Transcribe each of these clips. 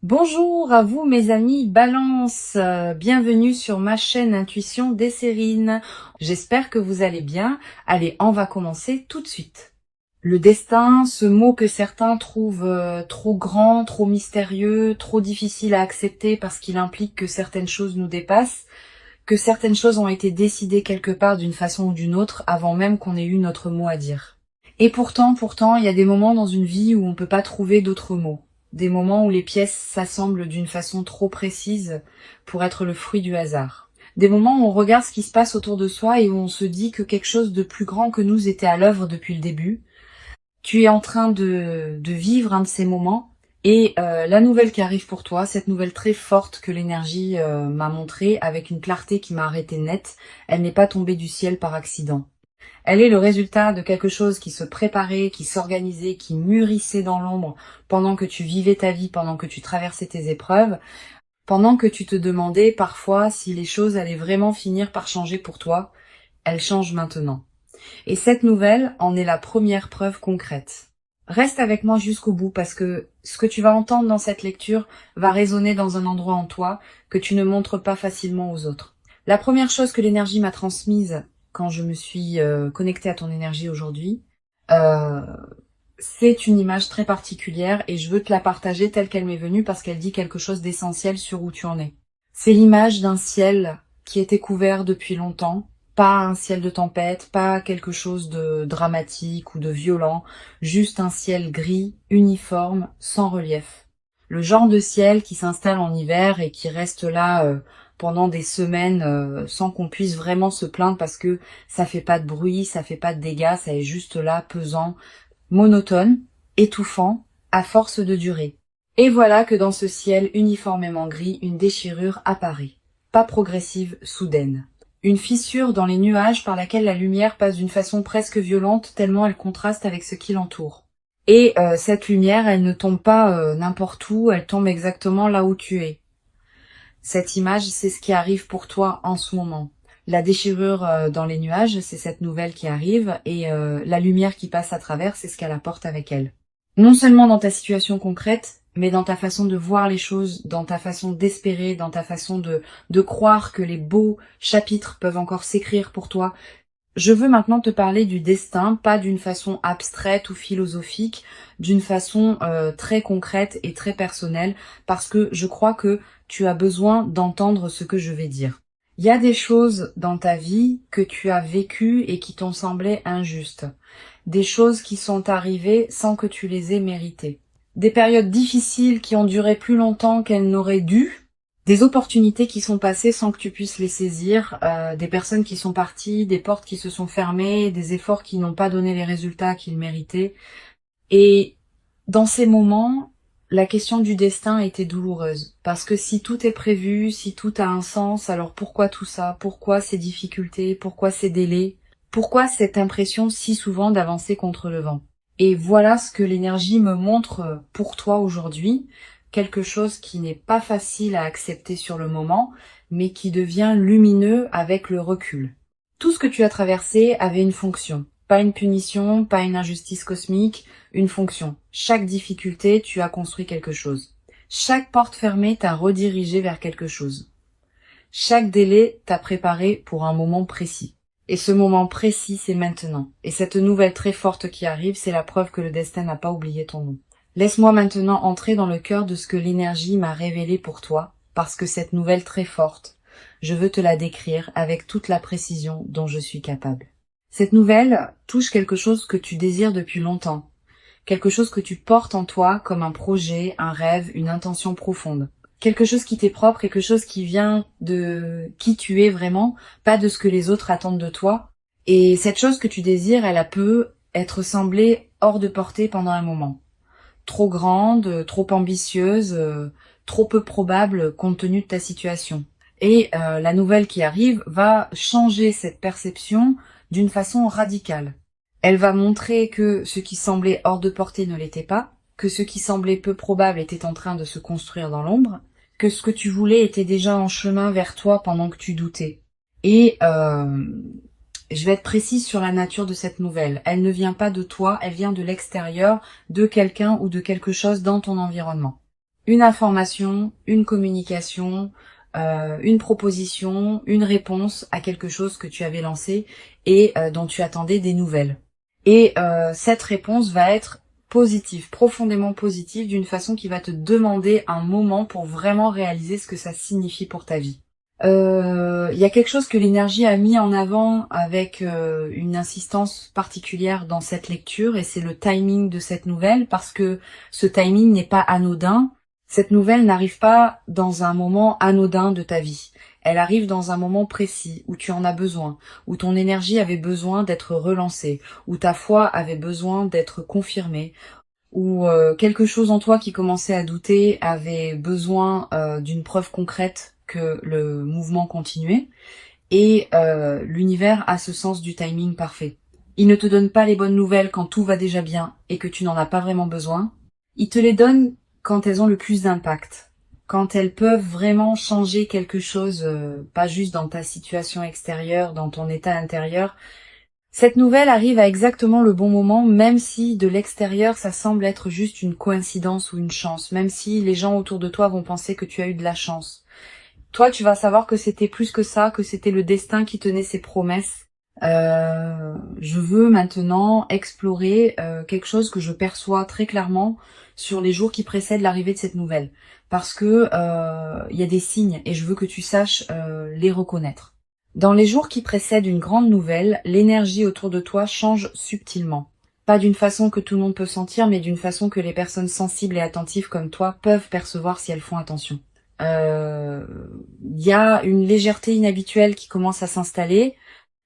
Bonjour à vous mes amis Balance, bienvenue sur ma chaîne Intuition Desserine. J'espère que vous allez bien. Allez, on va commencer tout de suite. Le destin, ce mot que certains trouvent trop grand, trop mystérieux, trop difficile à accepter parce qu'il implique que certaines choses nous dépassent, que certaines choses ont été décidées quelque part d'une façon ou d'une autre avant même qu'on ait eu notre mot à dire. Et pourtant, il y a des moments dans une vie où on peut pas trouver d'autres mots. Des moments où les pièces s'assemblent d'une façon trop précise pour être le fruit du hasard. Des moments où on regarde ce qui se passe autour de soi et où on se dit que quelque chose de plus grand que nous était à l'œuvre depuis le début. Tu es en train de vivre un de ces moments et la nouvelle qui arrive pour toi, cette nouvelle très forte que l'énergie m'a montrée avec une clarté qui m'a arrêté net, elle n'est pas tombée du ciel par accident. Elle est le résultat de quelque chose qui se préparait, qui s'organisait, qui mûrissait dans l'ombre pendant que tu vivais ta vie, pendant que tu traversais tes épreuves, pendant que tu te demandais parfois si les choses allaient vraiment finir par changer pour toi. Elles changent maintenant. Et cette nouvelle en est la première preuve concrète. Reste avec moi jusqu'au bout parce que ce que tu vas entendre dans cette lecture va résonner dans un endroit en toi que tu ne montres pas facilement aux autres. La première chose que l'énergie m'a transmise quand je me suis connectée à ton énergie aujourd'hui, euh, c'est une image très particulière et je veux te la partager telle qu'elle m'est venue parce qu'elle dit quelque chose d'essentiel sur où tu en es. C'est l'image d'un ciel qui était couvert depuis longtemps, pas un ciel de tempête, pas quelque chose de dramatique ou de violent, juste un ciel gris, uniforme, sans relief. Le genre de ciel qui s'installe en hiver et qui reste là pendant des semaines sans qu'on puisse vraiment se plaindre parce que ça fait pas de bruit, ça fait pas de dégâts, ça est juste là pesant, monotone, étouffant, à force de durer. Et voilà que dans ce ciel uniformément gris, une déchirure apparaît, pas progressive, soudaine. Une fissure dans les nuages par laquelle la lumière passe d'une façon presque violente tellement elle contraste avec ce qui l'entoure. Et cette lumière, elle ne tombe pas n'importe où, elle tombe exactement là où tu es. Cette image, c'est ce qui arrive pour toi en ce moment. La déchirure dans les nuages, c'est cette nouvelle qui arrive, et la lumière qui passe à travers, c'est ce qu'elle apporte avec elle. Non seulement dans ta situation concrète, mais dans ta façon de voir les choses, dans ta façon d'espérer, dans ta façon de croire que les beaux chapitres peuvent encore s'écrire pour toi. Je veux maintenant te parler du destin, pas d'une façon abstraite ou philosophique, d'une façon très concrète et très personnelle, parce que je crois que tu as besoin d'entendre ce que je vais dire. Il y a des choses dans ta vie que tu as vécues et qui t'ont semblé injustes. Des choses qui sont arrivées sans que tu les aies méritées. Des périodes difficiles qui ont duré plus longtemps qu'elles n'auraient dû. Des opportunités qui sont passées sans que tu puisses les saisir, des personnes qui sont parties, des portes qui se sont fermées, des efforts qui n'ont pas donné les résultats qu'ils méritaient. Et dans ces moments, la question du destin était douloureuse. Parce que si tout est prévu, si tout a un sens, alors pourquoi tout ça? Pourquoi ces difficultés? Pourquoi ces délais? Pourquoi cette impression si souvent d'avancer contre le vent? Et voilà ce que l'énergie me montre pour toi aujourd'hui, quelque chose qui n'est pas facile à accepter sur le moment, mais qui devient lumineux avec le recul. Tout ce que tu as traversé avait une fonction. Pas une punition, pas une injustice cosmique, une fonction. Chaque difficulté, tu as construit quelque chose. Chaque porte fermée t'a redirigé vers quelque chose. Chaque délai t'a préparé pour un moment précis. Et ce moment précis, c'est maintenant. Et cette nouvelle très forte qui arrive, c'est la preuve que le destin n'a pas oublié ton nom. Laisse-moi maintenant entrer dans le cœur de ce que l'énergie m'a révélé pour toi, parce que cette nouvelle très forte, je veux te la décrire avec toute la précision dont je suis capable. Cette nouvelle touche quelque chose que tu désires depuis longtemps, quelque chose que tu portes en toi comme un projet, un rêve, une intention profonde. Quelque chose qui t'est propre, quelque chose qui vient de qui tu es vraiment, pas de ce que les autres attendent de toi. Et cette chose que tu désires, elle a peut être semblée hors de portée pendant un moment. Trop grande, trop ambitieuse, trop peu probable compte tenu de ta situation. Et la nouvelle qui arrive va changer cette perception d'une façon radicale. Elle va montrer que ce qui semblait hors de portée ne l'était pas, que ce qui semblait peu probable était en train de se construire dans l'ombre, que ce que tu voulais était déjà en chemin vers toi pendant que tu doutais. Et je vais être précise sur la nature de cette nouvelle. Elle ne vient pas de toi, elle vient de l'extérieur, de quelqu'un ou de quelque chose dans ton environnement. une information, une communication, une proposition, une réponse à quelque chose que tu avais lancé et dont tu attendais des nouvelles. Et cette réponse va être positive, profondément positive, d'une façon qui va te demander un moment pour vraiment réaliser ce que ça signifie pour ta vie. Il y a quelque chose que l'énergie a mis en avant avec une insistance particulière dans cette lecture, et c'est le timing de cette nouvelle, parce que ce timing n'est pas anodin. Cette nouvelle n'arrive pas dans un moment anodin de ta vie. Elle arrive dans un moment précis où tu en as besoin, où ton énergie avait besoin d'être relancée, où ta foi avait besoin d'être confirmée, où quelque chose en toi qui commençait à douter avait besoin d'une preuve concrète que le mouvement continuait. Et l'univers a ce sens du timing parfait. Il ne te donne pas les bonnes nouvelles quand tout va déjà bien et que tu n'en as pas vraiment besoin. Il te les donne quand elles ont le plus d'impact, quand elles peuvent vraiment changer quelque chose, pas juste dans ta situation extérieure, dans ton état intérieur. Cette nouvelle arrive à exactement le bon moment, même si de l'extérieur ça semble être juste une coïncidence ou une chance, même si les gens autour de toi vont penser que tu as eu de la chance. Toi, tu vas savoir que c'était plus que ça, que c'était le destin qui tenait ses promesses. Je veux maintenant explorer quelque chose que je perçois très clairement sur les jours qui précèdent l'arrivée de cette nouvelle, parce que y a des signes et je veux que tu saches les reconnaître. Dans les jours qui précèdent une grande nouvelle, l'énergie autour de toi change subtilement. Pas d'une façon que tout le monde peut sentir, mais d'une façon que les personnes sensibles et attentives comme toi peuvent percevoir si elles font attention. Y a une légèreté inhabituelle qui commence à s'installer.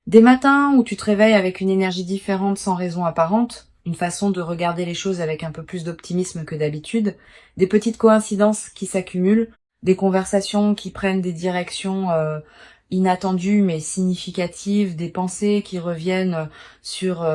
Des matins où tu te réveilles avec une énergie différente sans raison apparente, une façon de regarder les choses avec un peu plus d'optimisme que d'habitude, des petites coïncidences qui s'accumulent, des conversations qui prennent des directions inattendues mais significatives, des pensées qui reviennent sur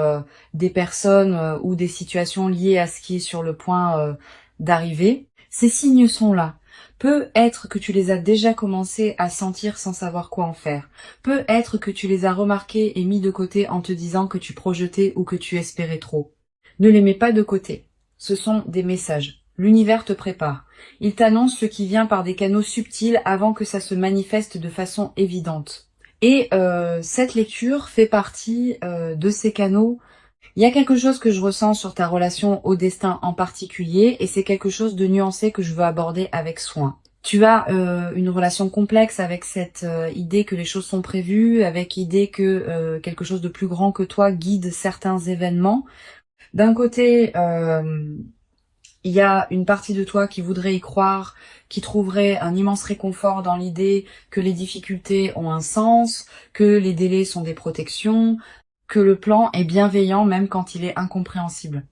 des personnes ou des situations liées à ce qui est sur le point d'arriver. Ces signes sont là. Peut être que tu les as déjà commencé à sentir sans savoir quoi en faire. Peut être que tu les as remarqués et mis de côté en te disant que tu projetais ou que tu espérais trop. Ne les mets pas de côté. Ce sont des messages. L'univers te prépare. Il t'annonce ce qui vient par des canaux subtils avant que ça se manifeste de façon évidente. Et cette lecture fait partie de ces canaux. Il y a quelque chose que je ressens sur ta relation au destin en particulier, et c'est quelque chose de nuancé que je veux aborder avec soin. Tu as une relation complexe avec cette idée que les choses sont prévues, avec l'idée que quelque chose de plus grand que toi guide certains événements. D'un côté, il y a une partie de toi qui voudrait y croire, qui trouverait un immense réconfort dans l'idée que les difficultés ont un sens, que les délais sont des protections, que le plan est bienveillant même quand il est incompréhensible.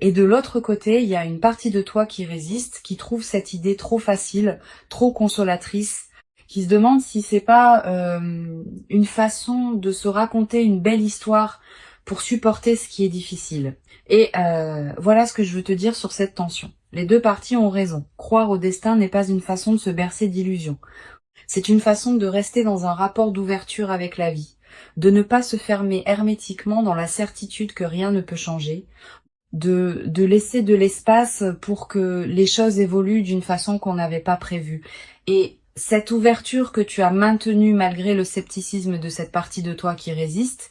Et de l'autre côté, il y a une partie de toi qui résiste, qui trouve cette idée trop facile, trop consolatrice, qui se demande si c'est pas une façon de se raconter une belle histoire pour supporter ce qui est difficile. Et voilà ce que je veux te dire sur cette tension. Les deux parties ont raison. Croire au destin n'est pas une façon de se bercer d'illusions. C'est une façon de rester dans un rapport d'ouverture avec la vie, de ne pas se fermer hermétiquement dans la certitude que rien ne peut changer, de laisser de l'espace pour que les choses évoluent d'une façon qu'on n'avait pas prévue. Et cette ouverture que tu as maintenue malgré le scepticisme de cette partie de toi qui résiste,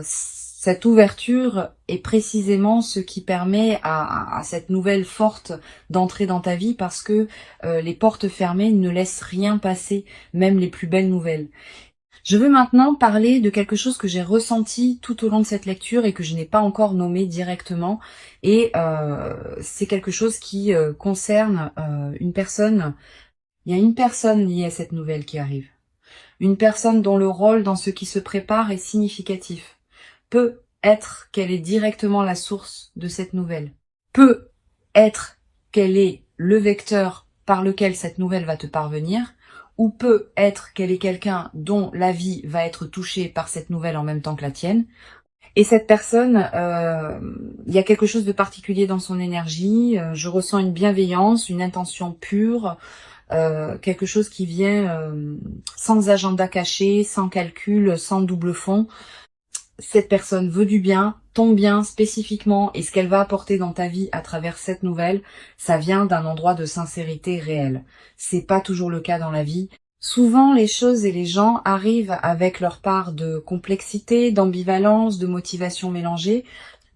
cette ouverture est précisément ce qui permet à cette nouvelle forte d'entrer dans ta vie, parce que les portes fermées ne laissent rien passer, même les plus belles nouvelles. Je veux maintenant parler de quelque chose que j'ai ressenti tout au long de cette lecture et que je n'ai pas encore nommé directement. Et c'est quelque chose qui concerne une personne. Il y a une personne liée à cette nouvelle qui arrive. Une personne dont le rôle dans ce qui se prépare est significatif. Peut être qu'elle est directement la source de cette nouvelle. Peut être qu'elle est le vecteur par lequel cette nouvelle va te parvenir, ou peut être qu'elle est quelqu'un dont la vie va être touchée par cette nouvelle en même temps que la tienne. Et cette personne, il y a quelque chose de particulier dans son énergie, je ressens une bienveillance, une intention pure, quelque chose qui vient sans agenda caché, sans calcul, sans double fond. cette personne veut du bien, ton bien spécifiquement, et ce qu'elle va apporter dans ta vie à travers cette nouvelle, ça vient d'un endroit de sincérité réelle. C'est pas toujours le cas dans la vie. Souvent, les choses et les gens arrivent avec leur part de complexité, d'ambivalence, de motivation mélangée,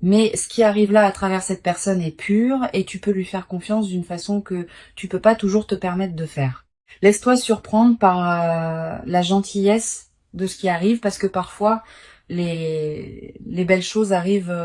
mais ce qui arrive là à travers cette personne est pur et tu peux lui faire confiance d'une façon que tu peux pas toujours te permettre de faire. Laisse-toi surprendre par la gentillesse de ce qui arrive parce que parfois les belles choses arrivent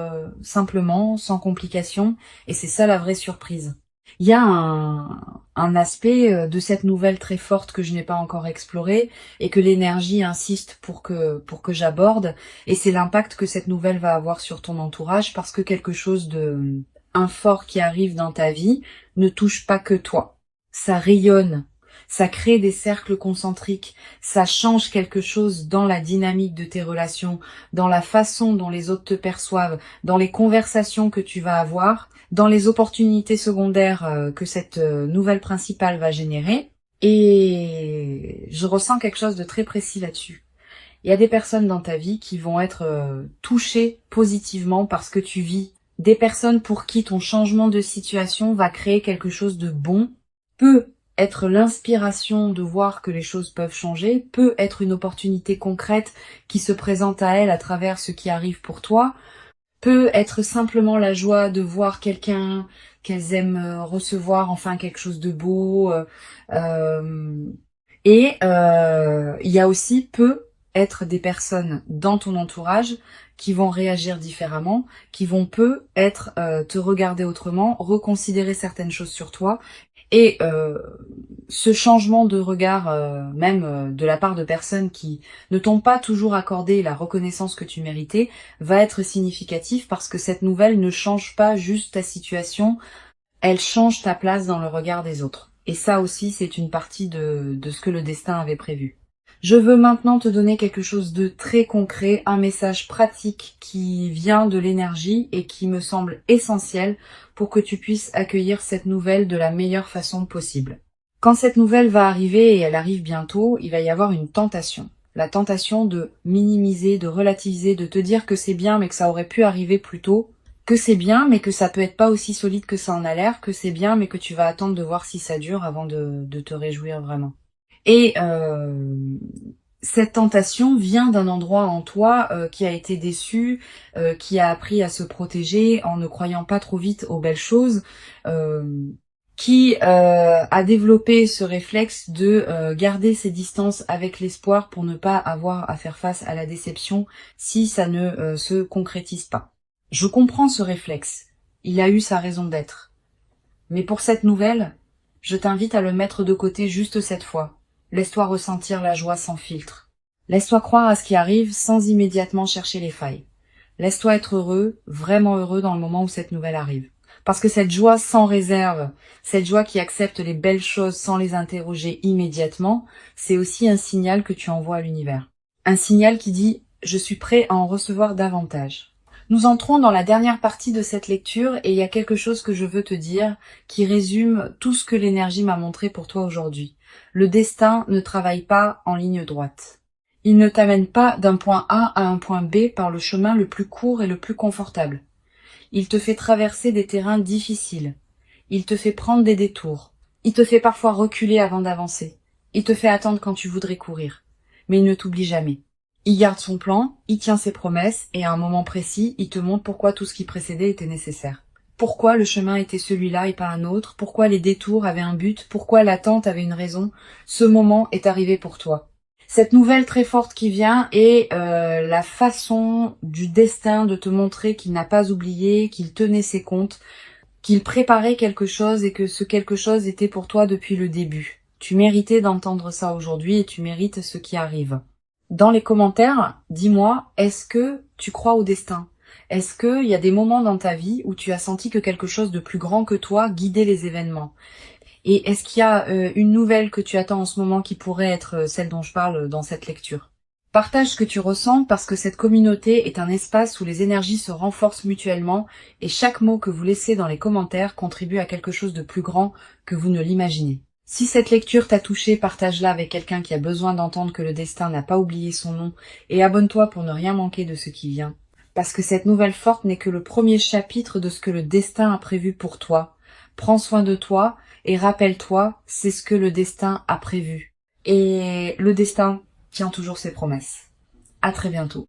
simplement, sans complication, et c'est ça la vraie surprise. Il y a un aspect de cette nouvelle très forte que je n'ai pas encore exploré et que l'énergie insiste pour que j'aborde, et c'est l'impact que cette nouvelle va avoir sur ton entourage, parce que quelque chose de un fort qui arrive dans ta vie ne touche pas que toi. Ça rayonne. Ça crée des cercles concentriques, ça change quelque chose dans la dynamique de tes relations, dans la façon dont les autres te perçoivent, dans les conversations que tu vas avoir, dans les opportunités secondaires que cette nouvelle principale va générer. Et je ressens quelque chose de très précis là-dessus. Il y a des personnes dans ta vie qui vont être touchées positivement par ce que tu vis. Des personnes pour qui ton changement de situation va créer quelque chose de bon, peut être l'inspiration de voir que les choses peuvent changer, peut être une opportunité concrète qui se présente à elle à travers ce qui arrive pour toi, peut être simplement la joie de voir quelqu'un qu'elles aiment recevoir, enfin quelque chose de beau. Il y a aussi peut être des personnes dans ton entourage qui vont réagir différemment, qui vont peut être te regarder autrement, reconsidérer certaines choses sur toi. Et ce changement de regard, même de la part de personnes qui ne t'ont pas toujours accordé la reconnaissance que tu méritais, va être significatif parce que cette nouvelle ne change pas juste ta situation, elle change ta place dans le regard des autres. Et ça aussi, c'est une partie de ce que le destin avait prévu. Je veux maintenant te donner quelque chose de très concret, un message pratique qui vient de l'énergie et qui me semble essentiel pour que tu puisses accueillir cette nouvelle de la meilleure façon possible. Quand cette nouvelle va arriver, et elle arrive bientôt, il va y avoir une tentation. La tentation de minimiser, de relativiser, de te dire que c'est bien mais que ça aurait pu arriver plus tôt, que c'est bien mais que ça peut être pas aussi solide que ça en a l'air, que c'est bien mais que tu vas attendre de voir si ça dure avant de te réjouir vraiment. Et cette tentation vient d'un endroit en toi qui a été déçu, qui a appris à se protéger en ne croyant pas trop vite aux belles choses, qui a développé ce réflexe de garder ses distances avec l'espoir pour ne pas avoir à faire face à la déception si ça ne se concrétise pas. Je comprends ce réflexe, il a eu sa raison d'être. Mais pour cette nouvelle, je t'invite à le mettre de côté juste cette fois. Laisse-toi ressentir la joie sans filtre. Laisse-toi croire à ce qui arrive sans immédiatement chercher les failles. Laisse-toi être heureux, vraiment heureux dans le moment où cette nouvelle arrive. Parce que cette joie sans réserve, cette joie qui accepte les belles choses sans les interroger immédiatement, c'est aussi un signal que tu envoies à l'univers. Un signal qui dit « je suis prêt à en recevoir davantage ». Nous entrons dans la dernière partie de cette lecture et il y a quelque chose que je veux te dire qui résume tout ce que l'énergie m'a montré pour toi aujourd'hui. Le destin ne travaille pas en ligne droite. Il ne t'amène pas d'un point A à un point B par le chemin le plus court et le plus confortable. Il te fait traverser des terrains difficiles. Il te fait prendre des détours. Il te fait parfois reculer avant d'avancer. Il te fait attendre quand tu voudrais courir. Mais il ne t'oublie jamais. Il garde son plan, il tient ses promesses, et à un moment précis, il te montre pourquoi tout ce qui précédait était nécessaire. Pourquoi le chemin était celui-là et pas un autre, pourquoi les détours avaient un but, pourquoi l'attente avait une raison. Ce moment est arrivé pour toi. Cette nouvelle très forte qui vient est la façon du destin de te montrer qu'il n'a pas oublié, qu'il tenait ses comptes, qu'il préparait quelque chose et que ce quelque chose était pour toi depuis le début. Tu méritais d'entendre ça aujourd'hui et tu mérites ce qui arrive. Dans les commentaires, dis-moi, est-ce que tu crois au destin ? Est-ce qu'il y a des moments dans ta vie où tu as senti que quelque chose de plus grand que toi guidait les événements ? Et est-ce qu'il y a une nouvelle que tu attends en ce moment qui pourrait être celle dont je parle dans cette lecture ? Partage ce que tu ressens parce que cette communauté est un espace où les énergies se renforcent mutuellement et chaque mot que vous laissez dans les commentaires contribue à quelque chose de plus grand que vous ne l'imaginez. Si cette lecture t'a touché, partage-la avec quelqu'un qui a besoin d'entendre que le destin n'a pas oublié son nom et abonne-toi pour ne rien manquer de ce qui vient. Parce que cette nouvelle forte n'est que le premier chapitre de ce que le destin a prévu pour toi. Prends soin de toi et rappelle-toi, c'est ce que le destin a prévu. Et le destin tient toujours ses promesses. À très bientôt.